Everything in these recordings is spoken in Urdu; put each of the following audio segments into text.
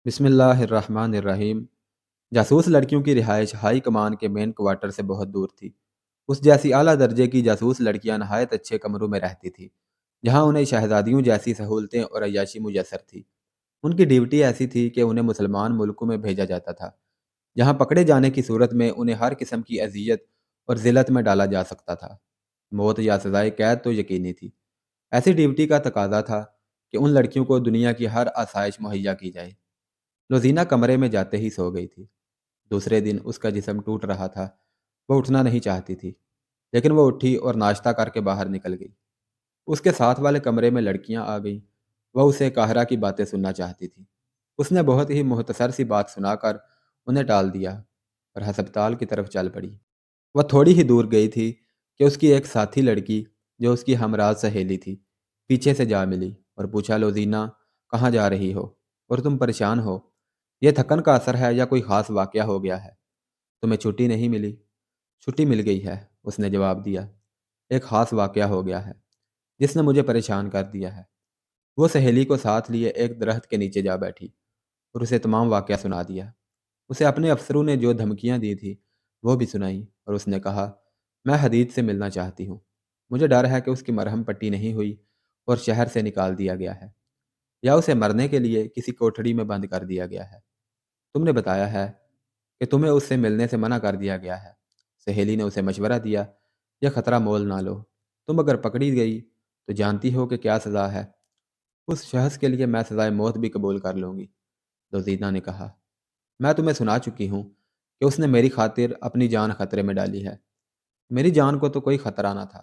بسم اللہ الرحمن الرحیم۔ جاسوس لڑکیوں کی رہائش ہائی کمان کے مین کوارٹر سے بہت دور تھی۔ اس جیسی اعلیٰ درجے کی جاسوس لڑکیاں نہایت اچھے کمروں میں رہتی تھیں، جہاں انہیں شہزادیوں جیسی سہولتیں اور عیاشی میسر تھی۔ ان کی ڈیوٹی ایسی تھی کہ انہیں مسلمان ملکوں میں بھیجا جاتا تھا، جہاں پکڑے جانے کی صورت میں انہیں ہر قسم کی اذیت اور ذلت میں ڈالا جا سکتا تھا۔ موت یا سزائے قید تو یقینی تھی۔ ایسی ڈیوٹی کا تقاضا تھا کہ ان لڑکیوں کو دنیا کی ہر آسائش مہیا کی جائے۔ روزینہ کمرے میں جاتے ہی سو گئی تھی۔ دوسرے دن اس کا جسم ٹوٹ رہا تھا۔ وہ اٹھنا نہیں چاہتی تھی، لیکن وہ اٹھی اور ناشتہ کر کے باہر نکل گئی۔ اس کے ساتھ والے کمرے میں لڑکیاں آ گئیں۔ وہ اسے قاہرہ کی باتیں سننا چاہتی تھی۔ اس نے بہت ہی مختصر سی بات سنا کر انہیں ٹال دیا اور ہسپتال کی طرف چل پڑی۔ وہ تھوڑی ہی دور گئی تھی کہ اس کی ایک ساتھی لڑکی، جو اس کی ہمراز سہیلی تھی، پیچھے سے جا ملی اور پوچھا، لوزینہ، کہاں جا رہی ہو اور تم پریشان ہو؟ یہ تھکن کا اثر ہے یا کوئی خاص واقعہ ہو گیا ہے؟ تمہیں چھٹی نہیں ملی؟ چھٹی مل گئی ہے، اس نے جواب دیا۔ ایک خاص واقعہ ہو گیا ہے جس نے مجھے پریشان کر دیا ہے۔ وہ سہیلی کو ساتھ لیے ایک درخت کے نیچے جا بیٹھی اور اسے تمام واقعہ سنا دیا۔ اسے اپنے افسروں نے جو دھمکیاں دی تھی وہ بھی سنائیں، اور اس نے کہا، میں حدید سے ملنا چاہتی ہوں۔ مجھے ڈر ہے کہ اس کی مرہم پٹی نہیں ہوئی اور شہر سے نکال دیا گیا ہے، یا اسے مرنے کے لیے کسی کوٹھڑی میں بند کر دیا گیا ہے۔ تم نے بتایا ہے کہ تمہیں اس سے ملنے سے منع کر دیا گیا ہے۔ سہیلی نے اسے مشورہ دیا، یہ خطرہ مول نہ لو۔ تم اگر پکڑی گئی تو جانتی ہو کہ کیا سزا ہے۔ اس شخص کے لیے میں سزائے موت بھی قبول کر لوں گی۔ دوزیدہ نے کہا، میں تمہیں سنا چکی ہوں کہ اس نے میری خاطر اپنی جان خطرے میں ڈالی ہے۔ میری جان کو تو کوئی خطرہ نہ تھا۔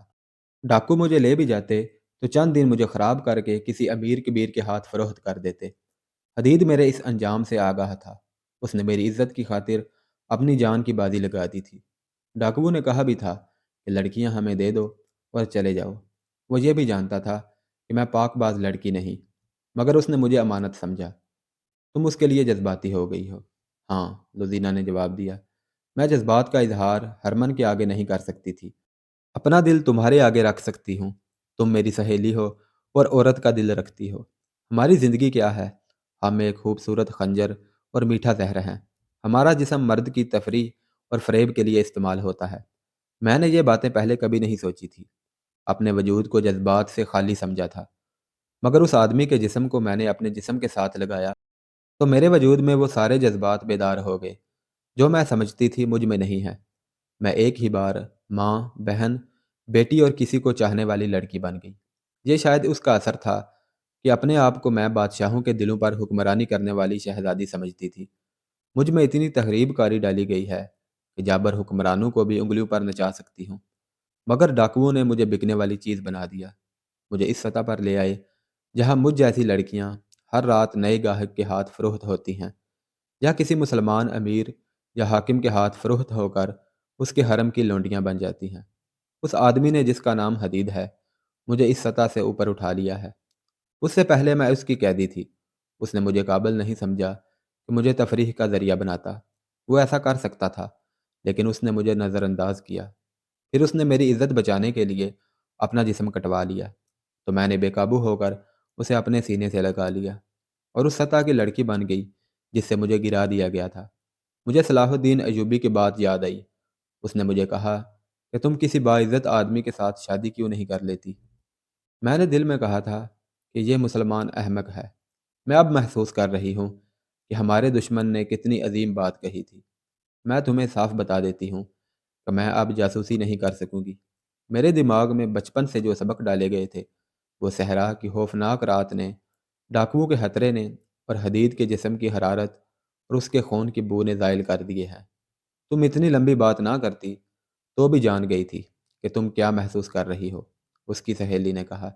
ڈاکو مجھے لے بھی جاتے تو چند دن مجھے خراب کر کے کسی امیر کبیر کے ہاتھ فروخت کر دیتے۔ حدید میرے اس انجام سے آگاہ تھا۔ اس نے میری عزت کی خاطر اپنی جان کی بازی لگا دی تھی۔ ڈاکو نے کہا بھی تھا کہ لڑکیاں ہمیں دے دو اور چلے جاؤ۔ وہ یہ بھی جانتا تھا کہ میں پاک باز لڑکی نہیں، مگر اس نے مجھے امانت سمجھا۔ تم اس کے لیے جذباتی ہو گئی ہو۔ ہاں، لوزینہ نے جواب دیا۔ میں جذبات کا اظہار ہرمن کے آگے نہیں کر سکتی تھی۔ اپنا دل تمہارے آگے رکھ سکتی ہوں۔ تم میری سہیلی ہو اور عورت کا دل رکھتی ہو۔ ہماری زندگی کیا ہے؟ ہم ایک خوبصورت خنجر اور میٹھا زہر ہیں۔ ہمارا جسم مرد کی تفریح اور فریب کے لیے استعمال ہوتا ہے۔ میں نے یہ باتیں پہلے کبھی نہیں سوچی تھی۔ اپنے وجود کو جذبات سے خالی سمجھا تھا، مگر اس آدمی کے جسم کو میں نے اپنے جسم کے ساتھ لگایا تو میرے وجود میں وہ سارے جذبات بیدار ہو گئے جو میں سمجھتی تھی مجھ میں نہیں ہیں۔ میں ایک ہی بار ماں، بہن، بیٹی اور کسی کو چاہنے والی لڑکی بن گئی۔ یہ شاید اس کا اثر تھا کہ اپنے آپ کو میں بادشاہوں کے دلوں پر حکمرانی کرنے والی شہزادی سمجھتی تھی۔ مجھ میں اتنی تخریب کاری ڈالی گئی ہے کہ جابر حکمرانوں کو بھی انگلیوں پر نچا سکتی ہوں، مگر ڈاکوؤں نے مجھے بکنے والی چیز بنا دیا۔ مجھے اس سطح پر لے آئے جہاں مجھ جیسی لڑکیاں ہر رات نئے گاہک کے ہاتھ فروخت ہوتی ہیں، یا کسی مسلمان امیر یا حاکم کے ہاتھ فروخت ہو کر اس کے حرم کی لونڈیاں بن جاتی ہیں۔ اس آدمی نے جس کا نام حدید ہے مجھے اس سطح سے اوپر اٹھا لیا ہے۔ اس سے پہلے میں اس کی قیدی تھی۔ اس نے مجھے قابل نہیں سمجھا کہ مجھے تفریح کا ذریعہ بناتا۔ وہ ایسا کر سکتا تھا، لیکن اس نے مجھے نظر انداز کیا۔ پھر اس نے میری عزت بچانے کے لیے اپنا جسم کٹوا لیا، تو میں نے بے قابو ہو کر اسے اپنے سینے سے لگا لیا اور اس سطح کی لڑکی بن گئی جس سے مجھے گرا دیا گیا تھا۔ مجھے صلاح الدین ایوبی کی بات یاد آئی۔ اس نے مجھے کہا کہ تم کسی باعزت آدمی کے ساتھ شادی کیوں نہیں کر لیتی؟ میں نے دل میں کہا تھا کہ یہ مسلمان احمق ہے۔ میں اب محسوس کر رہی ہوں کہ ہمارے دشمن نے کتنی عظیم بات کہی تھی۔ میں تمہیں صاف بتا دیتی ہوں کہ میں اب جاسوسی نہیں کر سکوں گی۔ میرے دماغ میں بچپن سے جو سبق ڈالے گئے تھے، وہ صحرا کی خوفناک رات نے، ڈاکوؤں کے خطرے نے اور حدید کے جسم کی حرارت اور اس کے خون کی بو نے زائل کر دیے ہیں۔ تم اتنی لمبی بات نہ کرتی تو بھی جان گئی تھی کہ تم کیا محسوس کر رہی ہو، اس کی سہیلی نے کہا۔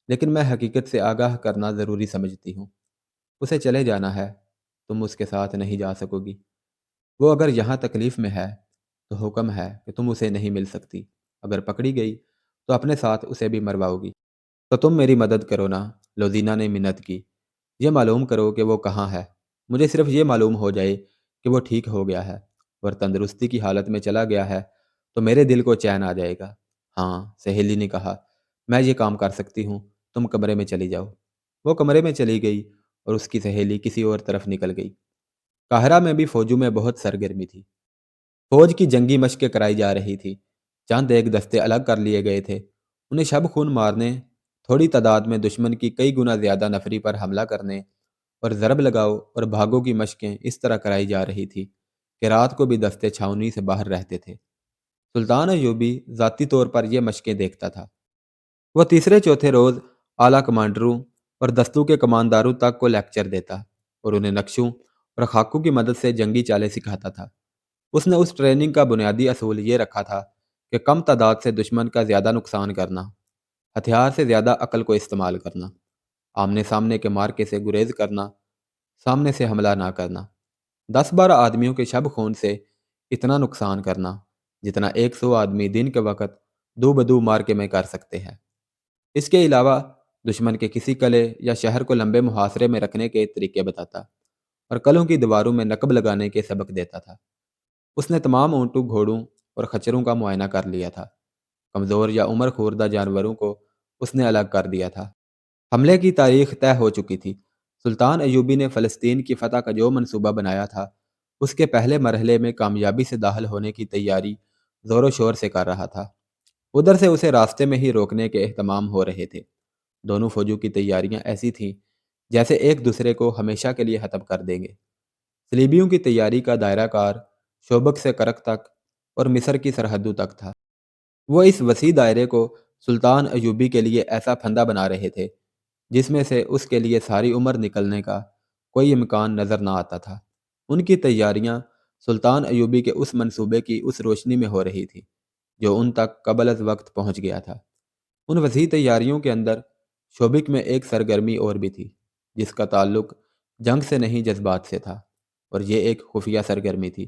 لیکن میں حقیقت سے آگاہ کرنا ضروری سمجھتی ہوں۔ اسے چلے جانا ہے، تم اس کے ساتھ نہیں جا سکو گی۔ وہ اگر یہاں تکلیف میں ہے تو حکم ہے کہ تم اسے نہیں مل سکتی۔ اگر پکڑی گئی تو اپنے ساتھ اسے بھی مرواؤ گی۔ تو تم میری مدد کرو نا، لوزینہ نے منت کی۔ یہ معلوم کرو کہ وہ کہاں ہے۔ مجھے صرف یہ معلوم ہو جائے کہ وہ ٹھیک ہو گیا ہے اور تندرستی کی حالت میں چلا گیا ہے تو میرے دل کو چین آ جائے گا۔ ہاں، سہیلی نے کہا، میں یہ کام کر سکتی ہوں، تم کمرے میں چلی جاؤ۔ وہ کمرے میں چلی گئی اور اس کی سہیلی کسی اور طرف نکل گئی۔ قاہرہ میں بھی فوجوں میں بہت سرگرمی تھی۔ فوج کی جنگی مشقیں کرائی جا رہی تھی۔ چند ایک دستے الگ کر لیے گئے تھے۔ انہیں شب خون مارنے، تھوڑی تعداد میں دشمن کی کئی گنا زیادہ نفری پر حملہ کرنے اور ضرب لگاؤ اور بھاگوں کی مشقیں اس طرح کرائی جا رہی تھی کہ رات کو بھی دستے چھاؤنی سے باہر رہتے تھے۔ سلطان ایوبی ذاتی طور پر یہ مشقیں دیکھتا تھا۔ وہ تیسرے چوتھے روز اعلیٰ کمانڈروں اور دستوں کے کمانداروں تک کو لیکچر دیتا اور انہیں نقشوں اور خاکوں کی مدد سے جنگی چالیں سکھاتا تھا۔ اس نے اس ٹریننگ کا بنیادی اصول یہ رکھا تھا کہ کم تعداد سے دشمن کا زیادہ نقصان کرنا، ہتھیار سے زیادہ عقل کو استعمال کرنا، آمنے سامنے کے مارکے سے گریز کرنا، سامنے سے حملہ نہ کرنا، 10-12 آدمیوں کے شب خون سے اتنا نقصان کرنا جتنا 100 آدمی دن کے وقت دو بدو مارکے میں کر سکتے ہیں۔ اس کے علاوہ دشمن کے کسی قلعے یا شہر کو لمبے محاصرے میں رکھنے کے طریقے بتاتا اور قلعوں کی دیواروں میں نقب لگانے کے سبق دیتا تھا۔ اس نے تمام اونٹوں، گھوڑوں اور خچروں کا معائنہ کر لیا تھا۔ کمزور یا عمر خوردہ جانوروں کو اس نے الگ کر دیا تھا۔ حملے کی تاریخ طے ہو چکی تھی۔ سلطان ایوبی نے فلسطین کی فتح کا جو منصوبہ بنایا تھا، اس کے پہلے مرحلے میں کامیابی سے داخل ہونے کی تیاری زور و شور سے کر رہا تھا۔ ادھر سے اسے راستے میں ہی روکنے کے اہتمام ہو رہے تھے۔ دونوں فوجوں کی تیاریاں ایسی تھیں جیسے ایک دوسرے کو ہمیشہ کے لیے ختم کر دیں گے۔ صلیبیوں کی تیاری کا دائرہ کار شوبک سے کرک تک اور مصر کی سرحدوں تک تھا۔ وہ اس وسیع دائرے کو سلطان ایوبی کے لیے ایسا پھندا بنا رہے تھے جس میں سے اس کے لیے ساری عمر نکلنے کا کوئی امکان نظر نہ آتا تھا۔ ان کی تیاریاں سلطان ایوبی کے اس منصوبے کی اس روشنی میں ہو رہی تھی جو ان تک قبل از وقت پہنچ گیا تھا۔ ان وسیع تیاریوں کے اندر شوبک میں ایک سرگرمی اور بھی تھی جس کا تعلق جنگ سے نہیں جذبات سے تھا، اور یہ ایک خفیہ سرگرمی تھی۔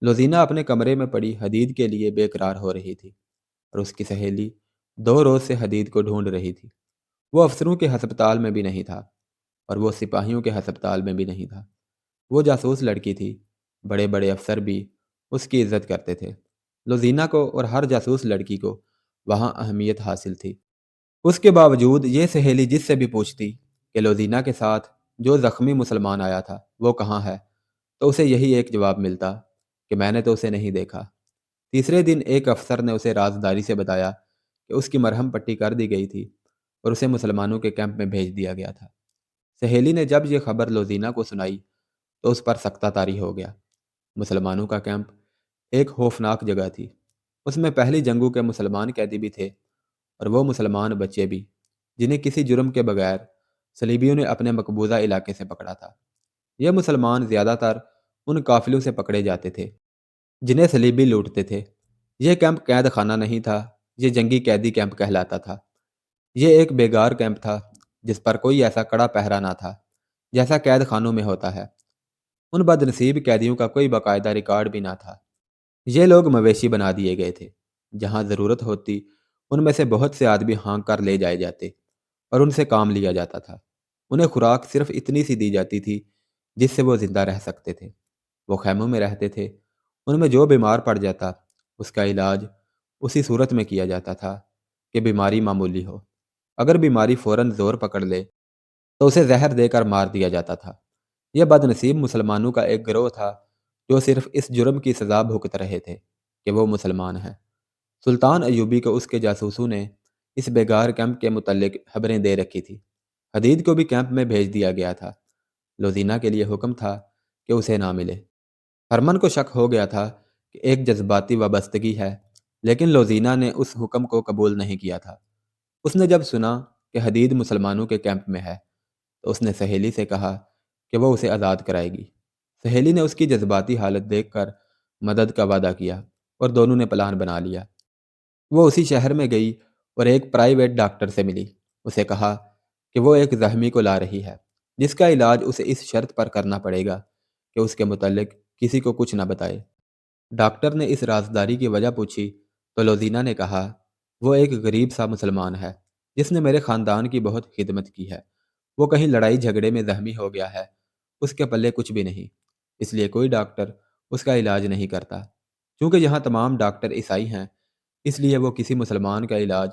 لوزینہ اپنے کمرے میں پڑی حدید کے لیے بے قرار ہو رہی تھی اور اس کی سہیلی 2 روز سے حدید کو ڈھونڈ رہی تھی۔ وہ افسروں کے ہسپتال میں بھی نہیں تھا اور وہ سپاہیوں کے ہسپتال میں بھی نہیں تھا۔ وہ جاسوس لڑکی تھی۔ بڑے بڑے افسر بھی اس کی عزت کرتے تھے۔ لوزینہ کو اور ہر جاسوس لڑکی کو وہاں اہمیت حاصل تھی۔ اس کے باوجود یہ سہیلی جس سے بھی پوچھتی کہ لوزینہ کے ساتھ جو زخمی مسلمان آیا تھا وہ کہاں ہے، تو اسے یہی ایک جواب ملتا کہ میں نے تو اسے نہیں دیکھا۔ تیسرے دن ایک افسر نے اسے رازداری سے بتایا کہ اس کی مرہم پٹی کر دی گئی تھی اور اسے مسلمانوں کے کیمپ میں بھیج دیا گیا تھا۔ سہیلی نے جب یہ خبر لوزینہ کو سنائی تو اس پر سختہ طاری ہو گیا۔ مسلمانوں کا کیمپ ایک خوفناک جگہ تھی۔ اس میں پہلی جنگوں کے مسلمان قیدی بھی تھے اور وہ مسلمان بچے بھی جنہیں کسی جرم کے بغیر صلیبیوں نے اپنے مقبوضہ علاقے سے پکڑا تھا۔ یہ مسلمان زیادہ تر ان قافلوں سے پکڑے جاتے تھے جنہیں صلیبی لوٹتے تھے۔ یہ کیمپ قید خانہ نہیں تھا، یہ جنگی قیدی کیمپ کہلاتا تھا۔ یہ ایک بیگار کیمپ تھا جس پر کوئی ایسا کڑا پہرا نہ تھا جیسا قید خانوں میں ہوتا ہے۔ ان بد نصیب قیدیوں کا کوئی باقاعدہ ریکارڈ بھی نہ تھا۔ یہ لوگ مویشی بنا دیے گئے تھے۔ جہاں ضرورت ہوتی ان میں سے بہت سے آدمی ہانک کر لے جائے جاتے اور ان سے کام لیا جاتا تھا۔ انہیں خوراک صرف اتنی سی دی جاتی تھی جس سے وہ زندہ رہ سکتے تھے۔ وہ خیموں میں رہتے تھے۔ ان میں جو بیمار پڑ جاتا اس کا علاج اسی صورت میں کیا جاتا تھا کہ بیماری معمولی ہو۔ اگر بیماری فوراً زور پکڑ لے تو اسے زہر دے کر مار دیا جاتا تھا۔ یہ بد نصیب مسلمانوں کا ایک گروہ تھا جو صرف اس جرم کی سزا بھگت رہے تھے کہ وہ مسلمان ہیں۔ سلطان ایوبی کو اس کے جاسوسوں نے اس بیگار کیمپ کے متعلق خبریں دے رکھی تھی۔ حدید کو بھی کیمپ میں بھیج دیا گیا تھا۔ لوزینہ کے لیے حکم تھا کہ اسے نہ ملے۔ ہرمن کو شک ہو گیا تھا کہ ایک جذباتی وابستگی ہے، لیکن لوزینہ نے اس حکم کو قبول نہیں کیا تھا۔ اس نے جب سنا کہ حدید مسلمانوں کے کیمپ میں ہے تو اس نے سہیلی سے کہا کہ وہ اسے آزاد کرائے گی۔ سہیلی نے اس کی جذباتی حالت دیکھ کر مدد کا وعدہ کیا اور دونوں نے پلان بنا لیا۔ وہ اسی شہر میں گئی اور ایک پرائیویٹ ڈاکٹر سے ملی۔ اسے کہا کہ وہ ایک زخمی کو لا رہی ہے جس کا علاج اسے اس شرط پر کرنا پڑے گا کہ اس کے متعلق کسی کو کچھ نہ بتائے۔ ڈاکٹر نے اس رازداری کی وجہ پوچھی تو لوزینہ نے کہا وہ ایک غریب سا مسلمان ہے جس نے میرے خاندان کی بہت خدمت کی ہے۔ وہ کہیں لڑائی جھگڑے میں زخمی ہو گیا ہے، اس کے پلے کچھ بھی نہیں، اس لیے کوئی ڈاکٹر اس کا علاج نہیں کرتا۔ چونکہ یہاں تمام ڈاکٹر عیسائی ہیں اس لیے وہ کسی مسلمان کا علاج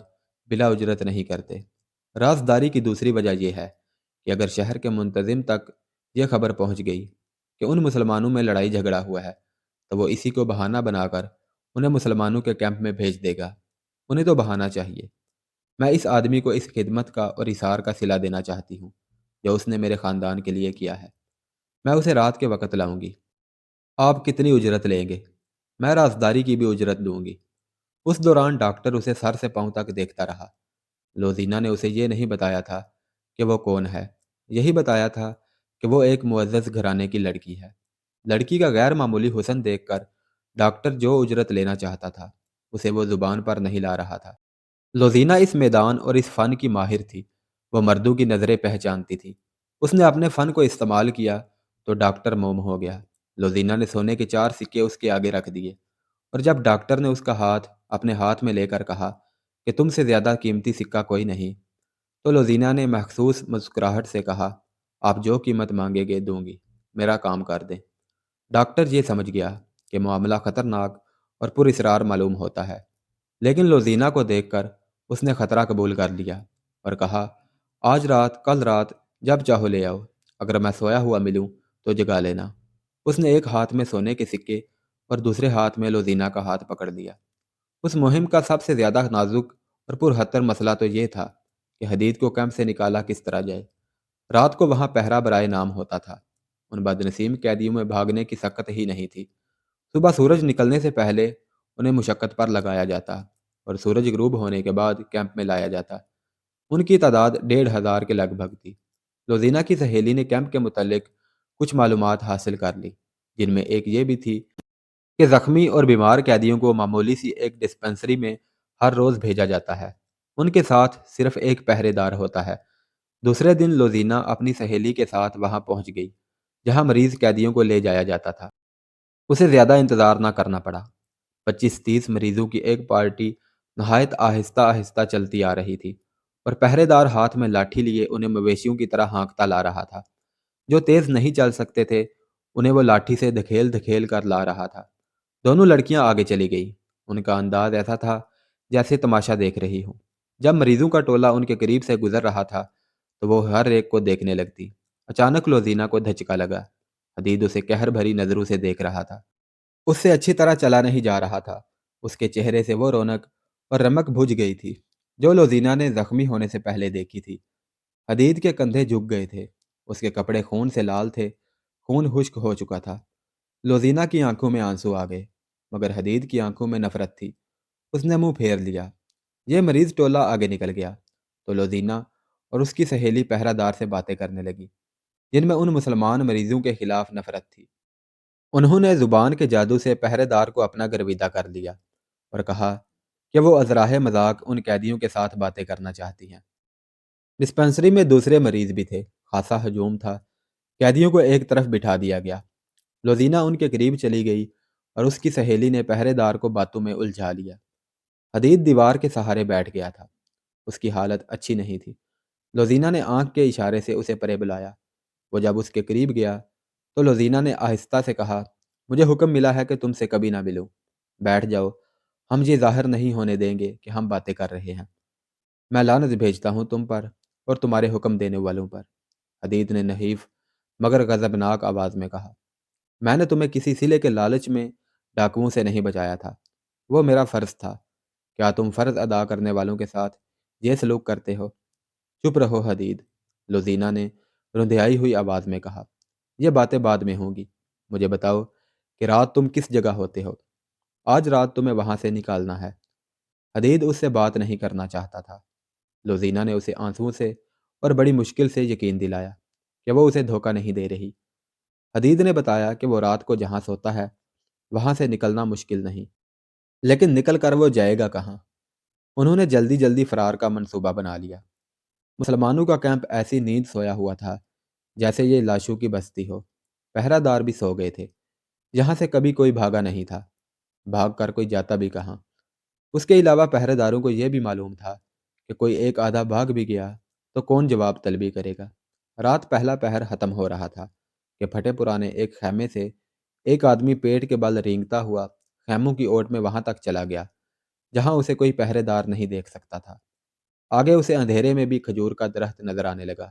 بلا اجرت نہیں کرتے۔ رازداری کی دوسری وجہ یہ ہے کہ اگر شہر کے منتظم تک یہ خبر پہنچ گئی کہ ان مسلمانوں میں لڑائی جھگڑا ہوا ہے، تو وہ اسی کو بہانہ بنا کر انہیں مسلمانوں کے کیمپ میں بھیج دے گا۔ انہیں تو بہانا چاہیے۔ میں اس آدمی کو اس خدمت کا اور اثار کا صلہ دینا چاہتی ہوں جو اس نے میرے خاندان کے لیے کیا ہے۔ میں اسے رات کے وقت لاؤں گی۔ آپ کتنی اجرت لیں گے؟ میں رازداری کی بھی اجرت دوں گی۔ اس دوران ڈاکٹر اسے سر سے پاؤں تک دیکھتا رہا۔ لوزینہ نے اسے یہ نہیں بتایا تھا کہ وہ کون ہے، یہی بتایا تھا کہ وہ ایک معزز گھرانے کی لڑکی ہے۔ لڑکی کا غیر معمولی حسن دیکھ کر ڈاکٹر جو اجرت لینا چاہتا تھا اسے وہ زبان پر نہیں لا رہا تھا۔ لوزینہ اس میدان اور اس فن کی ماہر تھی۔ وہ مردوں کی نظریں پہچانتی تھی۔ اس نے اپنے فن کو استعمال کیا تو ڈاکٹر موم ہو گیا۔ لوزینہ نے سونے کے 4 سکے اس کے آگے رکھ دیے، اور جب ڈاکٹر نے اس کا ہاتھ اپنے ہاتھ میں لے کر کہا کہ تم سے زیادہ قیمتی سکہ کوئی نہیں، تو لوزینہ نے محسوس مسکراہٹ سے کہا، آپ جو قیمت مانگے گے دوں گی، میرا کام کر دیں۔ ڈاکٹر یہ سمجھ گیا کہ معاملہ خطرناک اور پر اسرار معلوم ہوتا ہے، لیکن لوزینہ کو دیکھ کر اس نے خطرہ قبول کر لیا اور کہا، آج رات، کل رات، جب چاہو لے آؤ، اگر میں سویا ہوا ملوں تو جگا لینا۔ اس نے ایک ہاتھ میں سونے کے سکے اور دوسرے ہاتھ میں لوزینہ کا ہاتھ پکڑ لیا۔ اس مہم کا سب سے زیادہ نازک اور پرخطر مسئلہ تو یہ تھا کہ حدید کو کیمپ سے نکالا کس طرح جائے۔ رات کو وہاں پہرا برائے نام ہوتا تھا۔ ان بدنسیم قیدیوں میں بھاگنے کی سکت ہی نہیں تھی۔ صبح سورج نکلنے سے پہلے انہیں مشقت پر لگایا جاتا اور سورج غروب ہونے کے بعد کیمپ میں لایا جاتا۔ ان کی تعداد 1,500 کے لگ بھگ تھی۔ لوزینہ کی سہیلی نے کیمپ کے متعلق کچھ معلومات حاصل کر لی، جن میں ایک یہ بھی تھی کہ زخمی اور بیمار قیدیوں کو معمولی سی ایک ڈسپنسری میں ہر روز بھیجا جاتا ہے۔ ان کے ساتھ صرف ایک پہرے دار ہوتا ہے۔ دوسرے دن لوزینہ اپنی سہیلی کے ساتھ وہاں پہنچ گئی جہاں مریض قیدیوں کو لے جایا جاتا تھا۔ اسے زیادہ انتظار نہ کرنا پڑا۔ 25-30 مریضوں کی ایک پارٹی نہایت آہستہ آہستہ چلتی آ رہی تھی، اور پہرے دار ہاتھ میں لاٹھی لیے انہیں مویشیوں کی طرح ہانکتا لا رہا تھا۔ جو تیز نہیں چل سکتے تھے انہیں وہ لاٹھی سے دھکیل دھکیل کر لا رہا تھا۔ دونوں لڑکیاں آگے چلی گئیں۔ ان کا انداز ایسا تھا جیسے تماشا دیکھ رہی ہوں۔ جب مریضوں کا ٹولہ ان کے قریب سے گزر رہا تھا تو وہ ہر ایک کو دیکھنے لگتی۔ اچانک لوزینہ کو دھچکا لگا۔ حدید اسے قہر بھری نظروں سے دیکھ رہا تھا۔ اس سے اچھی طرح چلا نہیں جا رہا تھا۔ اس کے چہرے سے وہ رونق اور رمق بجھ گئی تھی جو لوزینہ نے زخمی ہونے سے پہلے دیکھی تھی۔ حدید کے کندھے جھک گئے تھے۔ اس کے کپڑے خون سے لال تھے۔ خون خشک ہو چکا تھا۔ لوزینہ کی آنکھوں میں آنسو آ گئے، مگر حدید کی آنکھوں میں نفرت تھی۔ اس نے منہ پھیر لیا۔ یہ مریض ٹولہ آگے نکل گیا تو لوزینہ اور اس کی سہیلی پہرہ دار سے باتیں کرنے لگی جن میں ان مسلمان مریضوں کے خلاف نفرت تھی۔ انہوں نے زبان کے جادو سے پہرے دار کو اپنا گرویدہ کر لیا اور کہا کہ وہ ازراہ مذاق ان قیدیوں کے ساتھ باتیں کرنا چاہتی ہیں۔ ڈسپنسری میں دوسرے مریض بھی تھے۔ خاصا ہجوم تھا۔ قیدیوں کو ایک طرف بٹھا دیا گیا۔ لوزینہ ان کے قریب چلی گئی اور اس کی سہیلی نے پہرے دار کو باتوں میں الجھا لیا۔ حدید دیوار کے سہارے بیٹھ گیا تھا۔ اس کی حالت اچھی نہیں تھی۔ لوزینہ نے آنکھ کے اشارے سے اسے پرے بلایا۔ وہ جب اس کے قریب گیا تو لوزینہ نے آہستہ سے کہا، مجھے حکم ملا ہے کہ تم سے کبھی نہ ملوں۔ بیٹھ جاؤ، ہم یہ ظاہر نہیں ہونے دیں گے کہ ہم باتیں کر رہے ہیں۔ میں لعنت بھیجتا ہوں تم پر اور تمہارے حکم دینے والوں پر۔ حدید نے نحیف مگر غضبناک آواز میں کہا، میں نے تمہیں کسی صلے کے لالچ میں ڈاکوؤں سے نہیں بچایا تھا۔ وہ میرا فرض تھا۔ کیا تم فرض ادا کرنے والوں کے ساتھ یہ سلوک کرتے ہو؟ چپ رہو حدید، لوزینہ نے رندھائی ہوئی آواز میں کہا، یہ باتیں بعد میں ہوں گی۔ مجھے بتاؤ کہ رات تم کس جگہ ہوتے ہو؟ آج رات تمہیں وہاں سے نکالنا ہے۔ حدید اس سے بات نہیں کرنا چاہتا تھا۔ لوزینہ نے اسے آنسوؤں سے اور بڑی مشکل سے یقین دلایا کہ وہ اسے دھوکہ نہیں دے رہی۔ حدید نے بتایا کہ وہ رات کو جہاں سوتا ہے وہاں سے نکلنا مشکل نہیں، لیکن نکل کر وہ جائے گا کہاں؟ انہوں نے جلدی جلدی فرار کا منصوبہ بنا لیا۔ مسلمانوں کا کیمپ ایسی نیند سویا ہوا تھا جیسے یہ لاشوں کی بستی ہو۔ پہرہ دار بھی سو گئے تھے۔ یہاں سے کبھی کوئی بھاگا نہیں تھا۔ بھاگ کر کوئی جاتا بھی کہاں؟ اس کے علاوہ پہرے داروں کو یہ بھی معلوم تھا کہ کوئی ایک آدھا بھاگ بھی گیا تو کون جواب طلبی کرے گا۔ رات پہلا پہر ختم ہو رہا تھا کہ پھٹے پرانے ایک خیمے سے ایک آدمی پیٹ کے بل رینگتا ہوا خیموں کی اوٹ میں وہاں تک چلا گیا جہاں اسے کوئی پہرے دار نہیں دیکھ سکتا تھا۔ آگے اسے اندھیرے میں بھی کھجور کا درخت نظر آنے لگا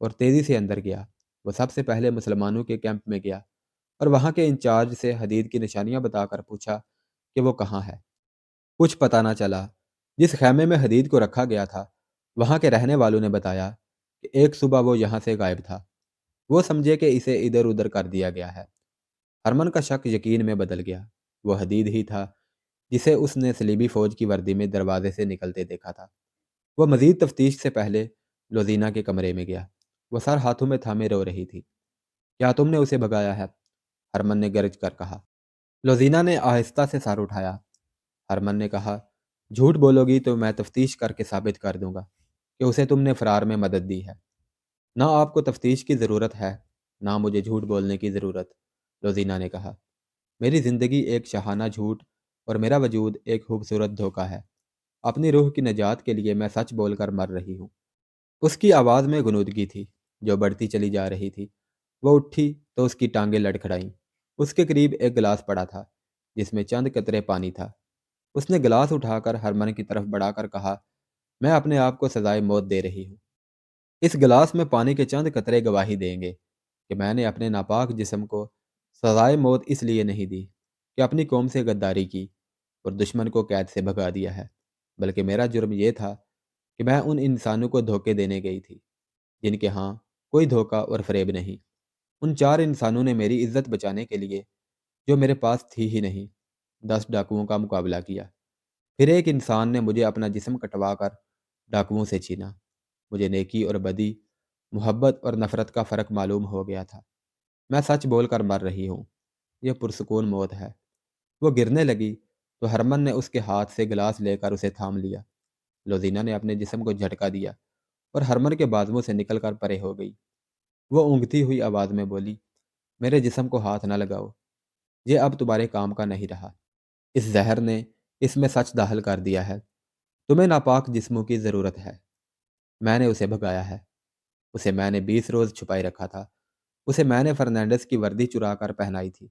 اور تیزی سے اندر گیا۔ وہ سب سے پہلے مسلمانوں کے کیمپ میں گیا اور وہاں کے انچارج سے حدید کی نشانیاں بتا کر پوچھا کہ وہ کہاں ہے۔ کچھ پتہ نہ چلا۔ جس خیمے میں حدید کو رکھا گیا تھا، وہاں کے رہنے والوں نے بتایا کہ ایک صبح وہ یہاں سے غائب تھا۔ وہ سمجھے کہ اسے ادھر ادھر کر دیا گیا ہے۔ ہرمن کا شک یقین میں بدل گیا۔ وہ حدید ہی تھا جسے اس نے صلیبی فوج کی وردی میں دروازے سے نکلتے دیکھا تھا۔ وہ مزید تفتیش سے پہلے لوزینہ کے کمرے میں گیا۔ وہ سر ہاتھوں میں تھامے رو رہی تھی۔ کیا تم نے اسے بھگایا ہے؟ ہرمن نے گرج کر کہا۔ لوزینہ نے آہستہ سے سر اٹھایا۔ ہرمن نے کہا، جھوٹ بولو گی تو میں تفتیش کر کے ثابت کر دوں گا کہ اسے تم نے فرار میں مدد دی ہے۔ نہ آپ کو تفتیش کی ضرورت ہے، نہ مجھے جھوٹ بولنے کی ضرورت، لوزینہ نے کہا۔ میری زندگی ایک شاہانہ جھوٹ اور میرا وجود ایک خوبصورت دھوکہ ہے۔ اپنی روح کی نجات کے لیے میں سچ بول کر مر رہی ہوں۔ اس کی آواز میں غنودگی تھی جو بڑھتی چلی جا رہی تھی۔ وہ اٹھی تو اس کی ٹانگیں لڑکھڑائیں۔ اس کے قریب ایک گلاس پڑا تھا جس میں چند قطرے پانی تھا۔ اس نے گلاس اٹھا کر ہرمن کی طرف بڑھا کر کہا، میں اپنے آپ کو سزائے موت دے رہی ہوں۔ اس گلاس میں پانی کے چند قطرے گواہی دیں گے کہ میں نے اپنے ناپاک جسم کو سزائے موت اس لیے نہیں دی کہ اپنی قوم سے غداری کی اور دشمن کو قید سے بھگا دیا ہے، بلکہ میرا جرم یہ تھا کہ میں ان انسانوں کو دھوکے دینے گئی تھی جن کے ہاں کوئی دھوکہ اور فریب نہیں۔ ان 4 انسانوں نے میری عزت بچانے کے لیے، جو میرے پاس تھی ہی نہیں، 10 ڈاکوؤں کا مقابلہ کیا۔ پھر ایک انسان نے مجھے اپنا جسم کٹوا کر ڈاکوؤں سے چھینا۔ مجھے نیکی اور بدی، محبت اور نفرت کا فرق معلوم ہو گیا تھا۔ میں سچ بول کر مر رہی ہوں۔ یہ پرسکون موت ہے۔ وہ گرنے لگی تو ہرمن نے اس کے ہاتھ سے گلاس لے کر اسے تھام لیا۔ لوزینہ نے اپنے جسم کو جھٹکا دیا اور ہرمن کے بازوؤں سے نکل کر پرے ہو گئی۔ وہ اونگتی ہوئی آواز میں بولی، میرے جسم کو ہاتھ نہ لگاؤ، یہ اب تمہارے کام کا نہیں رہا۔ اس زہر نے اس میں سچ داخل کر دیا ہے۔ تمہیں ناپاک جسموں کی ضرورت ہے۔ میں نے اسے بھگایا ہے۔ اسے میں نے 20 روز چھپائے رکھا تھا۔ اسے میں نے فرنینڈس کی وردی چرا کر پہنائی تھی۔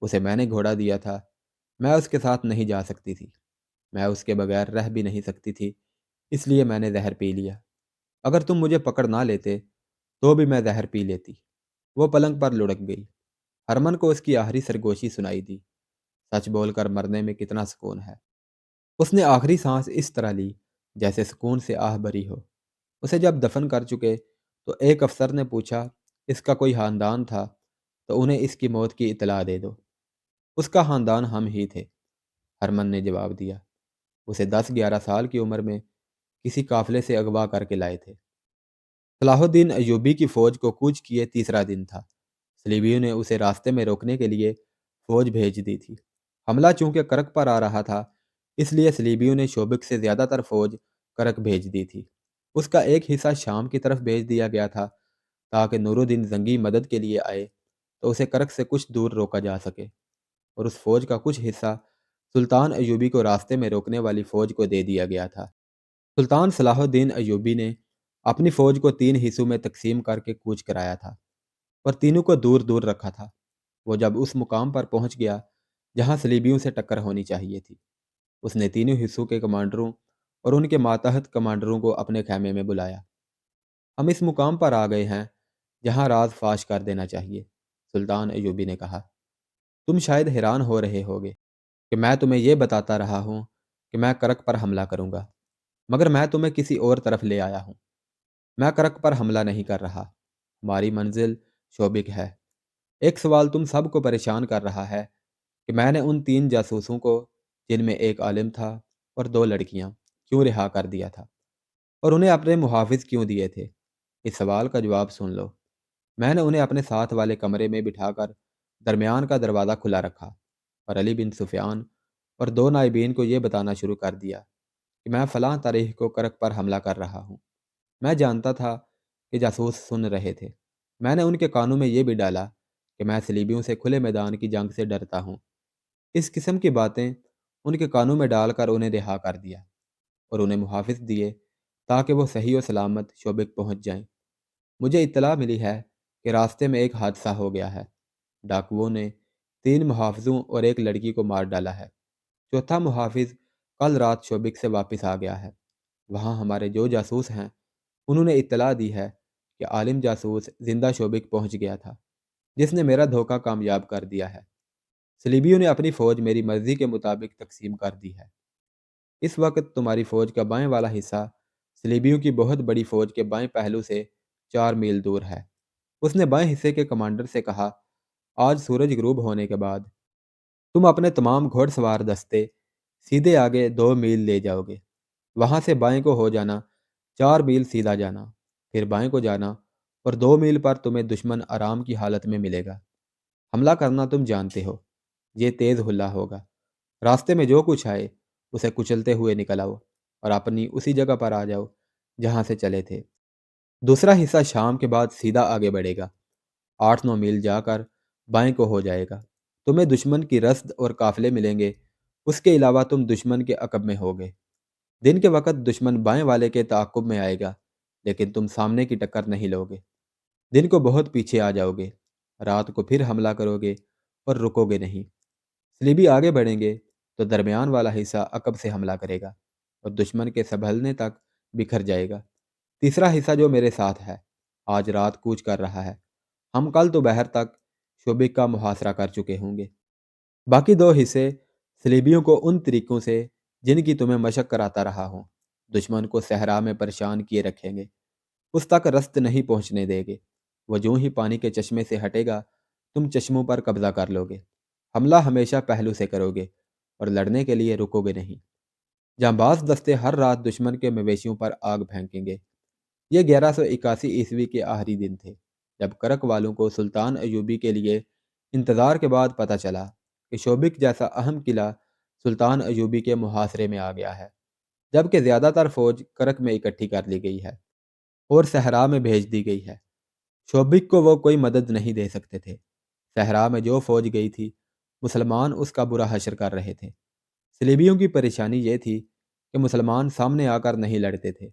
اسے میں نے گھوڑا دیا تھا۔ میں اس کے ساتھ نہیں جا سکتی تھی۔ میں اس کے بغیر رہ بھی نہیں سکتی تھی، اس لیے میں نے زہر پی لیا۔ اگر تم مجھے پکڑ نہ لیتے تو بھی میں زہر پی لیتی۔ وہ پلنگ پر لڑک گئی۔ ہرمن کو اس کی آخری سرگوشی سنائی دی، سچ بول کر مرنے میں کتنا سکون ہے۔ اس نے آخری سانس اس طرح لی جیسے سکون سے آہ بھری ہو۔ اسے جب دفن کر چکے تو ایک افسر نے پوچھا، اس کا کوئی خاندان تھا تو انہیں اس کی موت کی اطلاع دے دو۔ اس کا خاندان ہم ہی تھے، ہرمن نے جواب دیا۔ اسے 10-11 سال کی عمر میں کسی قافلے سے اغوا کر کے لائے تھے۔ صلاح الدین ایوبی کی فوج کو کوچ کیے تیسرا دن تھا۔ صلیبیوں نے اسے راستے میں روکنے کے لیے فوج بھیج دی تھی۔ حملہ چونکہ کرک پر آ رہا تھا، اس لیے صلیبیوں نے شوبک سے زیادہ تر فوج کرک بھیج دی تھی۔ اس کا ایک حصہ شام کی طرف بھیج دیا گیا تھا تاکہ نور الدین زنگی مدد کے لیے آئے تو اسے کرک سے کچھ دور روکا جا سکے، اور اس فوج کا کچھ حصہ سلطان ایوبی کو راستے میں روکنے والی فوج کو دے دیا گیا تھا۔ سلطان صلاح الدین ایوبی نے اپنی فوج کو 3 حصوں میں تقسیم کر کے کوچ کرایا تھا اور تینوں کو دور دور رکھا تھا۔ وہ جب اس مقام پر پہنچ گیا جہاں صلیبیوں سے ٹکر ہونی چاہیے تھی، اس نے تینوں حصوں کے کمانڈروں اور ان کے ماتحت کمانڈروں کو اپنے خیمے میں بلایا۔ ہم اس مقام پر آ گئے ہیں جہاں راز فاش کر دینا چاہیے، سلطان ایوبی نے کہا۔ تم شاید حیران ہو رہے ہوگے کہ میں تمہیں یہ بتاتا رہا ہوں کہ میں کرک پر حملہ کروں گا، مگر میں تمہیں کسی اور طرف لے آیا ہوں۔ میں کرک پر حملہ نہیں کر رہا، ہماری منزل شوبک ہے۔ ایک سوال تم سب کو پریشان کر رہا ہے کہ میں نے ان 3 جاسوسوں کو، جن میں ایک عالم تھا اور 2 لڑکیاں، کیوں رہا کر دیا تھا اور انہیں اپنے محافظ کیوں دیے تھے؟ اس سوال کا جواب سن لو۔ میں نے انہیں اپنے ساتھ والے کمرے میں بٹھا کر درمیان کا دروازہ کھلا رکھا اور علی بن سفیان اور 2 نائبین کو یہ بتانا شروع کر دیا کہ میں فلاں تاریخ کو کرک پر حملہ کر رہا ہوں۔ میں جانتا تھا کہ جاسوس سن رہے تھے۔ میں نے ان کے کانوں میں یہ بھی ڈالا کہ میں صلیبیوں سے کھلے میدان کی جنگ سے ڈرتا ہوں۔ اس قسم کی باتیں ان کے کانوں میں ڈال کر انہیں رہا کر دیا اور انہیں محافظ دیے تاکہ وہ صحیح و سلامت شوبک پہنچ جائیں۔ مجھے اطلاع ملی ہے کہ راستے میں ایک حادثہ ہو گیا ہے۔ ڈاکوؤں نے 3 محافظوں اور ایک لڑکی کو مار ڈالا ہے۔ چوتھا محافظ کل رات شوبک سے واپس آ گیا ہے۔ وہاں ہمارے جو جاسوس ہیں انہوں نے اطلاع دی ہے کہ عالم جاسوس زندہ شوبک پہنچ گیا تھا، جس نے میرا دھوکہ کامیاب کر دیا ہے۔ صلیبیوں نے اپنی فوج میری مرضی کے مطابق تقسیم کر دی ہے۔ اس وقت تمہاری فوج کا بائیں والا حصہ صلیبیوں کی بہت بڑی فوج کے بائیں پہلو سے 4 میل دور ہے۔ اس نے بائیں حصے کے کمانڈر سے کہا، آج سورج غروب ہونے کے بعد تم اپنے تمام گھوڑ سوار دستے سیدھے آگے 2 میل لے جاؤ گے۔ وہاں سے بائیں کو ہو جانا، 4 میل سیدھا جانا، پھر بائیں کو جانا، اور 2 میل پر تمہیں دشمن آرام کی حالت میں ملے گا۔ حملہ کرنا تم جانتے ہو، یہ تیز حلا ہوگا۔ راستے میں جو کچھ آئے اسے کچلتے ہوئے نکل آؤ اور اپنی اسی جگہ پر آ جاؤ جہاں سے چلے تھے۔ دوسرا حصہ شام کے بعد سیدھا آگے بڑھے گا، 8 9 میل جا کر بائیں کو ہو جائے گا۔ تمہیں دشمن کی رسد اور قافلے ملیں گے، اس کے علاوہ تم دشمن کے عقب میں ہوگے۔ دن کے وقت دشمن بائیں والے کے تعاقب میں آئے گا، لیکن تم سامنے کی ٹکر نہیں لو گے۔ دن کو بہت پیچھے آ جاؤ گے، رات کو پھر حملہ کرو گے اور رکو گے نہیں۔ صلیبی آگے بڑھیں گے تو درمیان والا حصہ عقب سے حملہ کرے گا اور دشمن کے سنبھلنے تک بکھر جائے گا۔ تیسرا حصہ جو میرے ساتھ ہے، آج رات کوچ کر رہا ہے۔ ہم کل دوپہر تک شوبک کا محاصرہ کر چکے ہوں گے۔ باقی 2 حصے صلیبیوں کو ان طریقوں سے جن کی تمہیں مشق کراتا رہا ہوں، دشمن کو صحرا میں پریشان کیے رکھیں گے، اس تک رست نہیں پہنچنے دے گے۔ وہ جو ہی پانی کے چشمے سے ہٹے گا، تم چشموں پر قبضہ کر لو گے۔ حملہ ہمیشہ پہلو سے کرو گے اور لڑنے کے لیے رکو گے نہیں۔ جانباز دستے ہر رات دشمن کے مویشیوں پر آگ پھینکیں گے۔ یہ 1181 کے آخری دن تھے جب کرک والوں کو سلطان ایوبی کے لیے انتظار کے بعد پتہ چلا کہ شوبک جیسا اہم قلعہ سلطان ایوبی کے محاصرے میں آ گیا ہے، جبکہ زیادہ تر فوج کرک میں اکٹھی کر لی گئی ہے اور صحرا میں بھیج دی گئی ہے۔ شوبک کو وہ کوئی مدد نہیں دے سکتے تھے۔ صحرا میں جو فوج گئی تھی، مسلمان اس کا برا حشر کر رہے تھے۔ صلیبیوں کی پریشانی یہ تھی کہ مسلمان سامنے آ کر نہیں لڑتے تھے،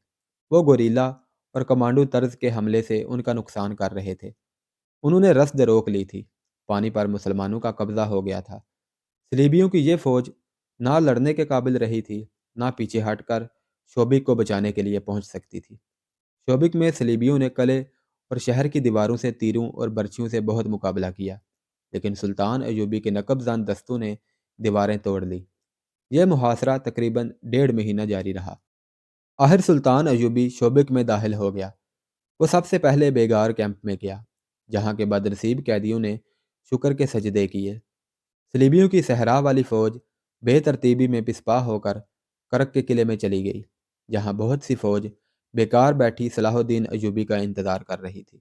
وہ گوریلا اور کمانڈو طرز کے حملے سے ان کا نقصان کر رہے تھے۔ انہوں نے رسد روک لی تھی، پانی پر مسلمانوں کا قبضہ ہو گیا تھا۔ صلیبیوں کی یہ فوج نہ لڑنے کے قابل رہی تھی، نہ پیچھے ہٹ کر شوبک کو بچانے کے لیے پہنچ سکتی تھی۔ شوبک میں صلیبیوں نے قلعے اور شہر کی دیواروں سے تیروں اور برچھیوں سے بہت مقابلہ کیا، لیکن سلطان ایوبی کے نقب زن دستوں نے دیواریں توڑ لی۔ یہ محاصرہ تقریباً 1.5 مہینہ جاری رہا۔ آخر سلطان ایوبی شوبک میں داخل ہو گیا۔ وہ سب سے پہلے بیگار کیمپ میں گیا، جہاں کے بدنصیب قیدیوں نے شکر کے سجدے کیے۔ صلیبیوں کی صحرا والی فوج بے ترتیبی میں پسپا ہو کر کرک کے قلعے میں چلی گئی، جہاں بہت سی فوج بیکار بیٹھی صلاح الدین ایوبی کا انتظار کر رہی تھی۔